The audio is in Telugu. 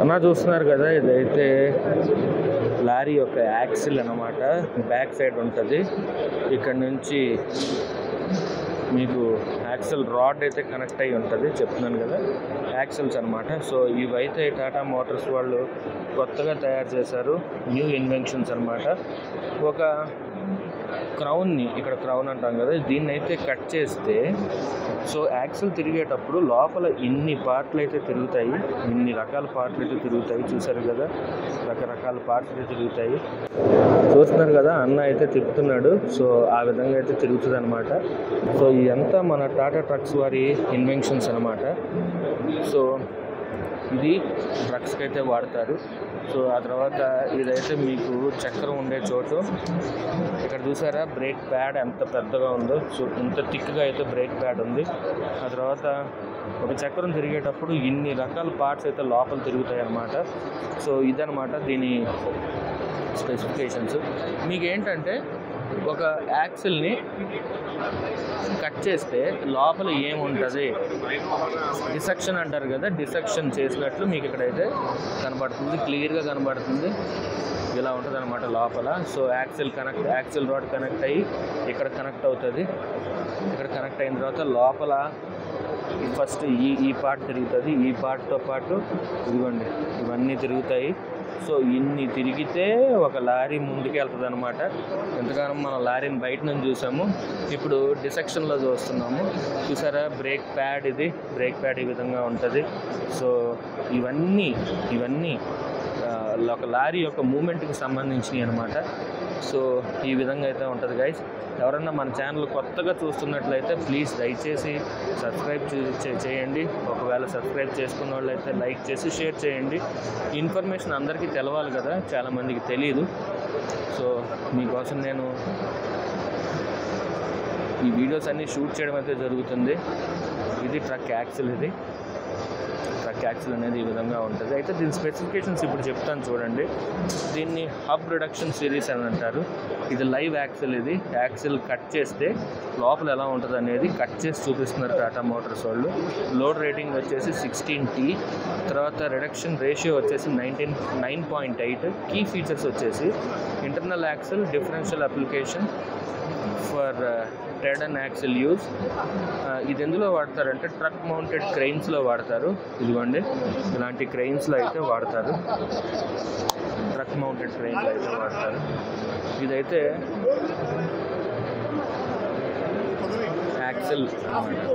అన్న చూస్తున్నారు కదా, ఇదైతే లారీ యొక్క యాక్సిల్ అన్నమాట. బ్యాక్ సైడ్ ఉంటుంది. ఇక్కడ నుంచి మీకు యాక్సిల్ రాడ్ అయితే కనెక్ట్ అయ్యి ఉంటుంది. చెప్తున్నాను కదా, యాక్సిల్స్ అనమాట. సో ఇవైతే టాటా మోటార్స్ వాళ్ళు కొత్తగా తయారు చేశారు. న్యూ ఇన్వెన్షన్స్ అనమాట. ఒక క్రౌన్ని, ఇక్కడ క్రౌన్ అంటాం కదా, దీన్ని అయితే కట్ చేస్తే సో యాక్సిల్ తిరిగేటప్పుడు లోపల ఇన్ని పార్ట్లు అయితే తిరుగుతాయి. ఇన్ని రకాల పార్ట్లు అయితే తిరుగుతాయి. చూసారు కదా, రకరకాల పార్ట్లు అయితే తిరుగుతాయి. చూస్తున్నారు కదా, అన్న అయితే తిప్పుతున్నాడు. సో ఆ విధంగా అయితే తిరుగుతుంది అనమాట. సో ఇదంతా మన టాటా ట్రక్స్ వారి ఇన్వెన్షన్స్ అనమాట. సో ఇది ట్రక్స్కి అయితే వాడతారు. సో ఆ తర్వాత ఇదైతే మీకు చక్రం ఉండే చోటు. ఇక్కడ చూసారా బ్రేక్ ప్యాడ్ ఎంత పెద్దగా ఉందో. సో ఇంత థిక్గా అయితే బ్రేక్ ప్యాడ్ ఉంది. ఆ తర్వాత ఒక చక్రం తిరిగేటప్పుడు ఇన్ని రకాల పార్ట్స్ అయితే లోపల తిరుగుతాయి అన్నమాట. సో ఇదనమాట దీని స్పెసిఫికేషన్స్. మీకు ఏంటంటే ఒక యాక్సిల్ని కట్ చేస్తే లోపల ఏముంటుంది, డిసెక్షన్ అంటారు కదా, డిసెక్షన్ చేసినట్లు మీకు ఇక్కడైతే కనబడుతుంది, క్లియర్గా కనబడుతుంది. ఇలా ఉంటుంది అనమాట లోపల. సో యాక్సిల్ రాడ్ కనెక్ట్ అయ్యి ఇక్కడ కనెక్ట్ అవుతుంది. ఇక్కడ కనెక్ట్ అయిన తర్వాత లోపల ఫస్ట్ ఈ పార్ట్ తిరుగుతుంది. ఈ పార్ట్తో పాటు ఇదిగోండి ఇవన్నీ తిరుగుతాయి. సో ఇన్ని తిరిగితే ఒక లారీ ముందుకు వెళ్తుంది అనమాట. ఎంతగానో మనం లారీని బయట నుంచి చూసాము, ఇప్పుడు డిసెక్షన్లో చూస్తున్నాము. చూసారా బ్రేక్ ప్యాడ్, ఇది బ్రేక్ ప్యాడ్ ఈ విధంగా ఉంటుంది. సో ఇవన్నీ ఒక లారీ యొక్క మూమెంట్కి సంబంధించినవి అనమాట. సో ఈ విధంగా అయితే ఉంటుంది గైస్. ఎవరన్నా మన ఛానల్ కొత్తగా చూస్తున్నట్లయితే ప్లీజ్ దయచేసి సబ్స్క్రైబ్ చేయండి. ఒకవేళ సబ్స్క్రైబ్ చేసుకున్న వాళ్ళు అయితే లైక్ చేసి షేర్ చేయండి. ఇన్ఫర్మేషన్ అందరికీ తెలవాలి కదా, చాలామందికి తెలియదు. సో మీకోసం నేను ఈ వీడియోస్ అన్నీ షూట్ చేయడం అయితే జరుగుతుంది. ఇది ట్రక్ యాక్సిల్. ఇది ట్రక్ యాక్సిల్ అనేది ఈ విధంగా ఉంటుంది. అయితే దీని స్పెసిఫికేషన్స్ ఇప్పుడు చెప్తాను చూడండి. దీన్ని హబ్ రిడక్షన్ సిరీస్ అని అంటారు. ఇది లైవ్ యాక్సిల్. ఇది యాక్సిల్ కట్ చేస్తే లోపల ఎలా ఉంటుంది అనేది కట్ చేసి చూపిస్తున్నారు టాటా మోటార్స్ వాళ్ళు. లోడ్ రేటింగ్ వచ్చేసి 16T. తర్వాత రిడక్షన్ రేషియో వచ్చేసి 9.8. కీ ఫీచర్స్ వచ్చేసి internal axle, differential application for Ted and axle use. ఇది ఎందులో వాడతారంటే ట్రక్ మౌంటెడ్ క్రెయిన్స్లో వాడతారు. ఇదిగోండి ఇలాంటి క్రెయిన్స్లో అయితే వాడతారు. ట్రక్ మౌంటెడ్ క్రెయిన్లో అయితే వాడతారు. ఇదైతే యాక్సిల్ అన్నమాట.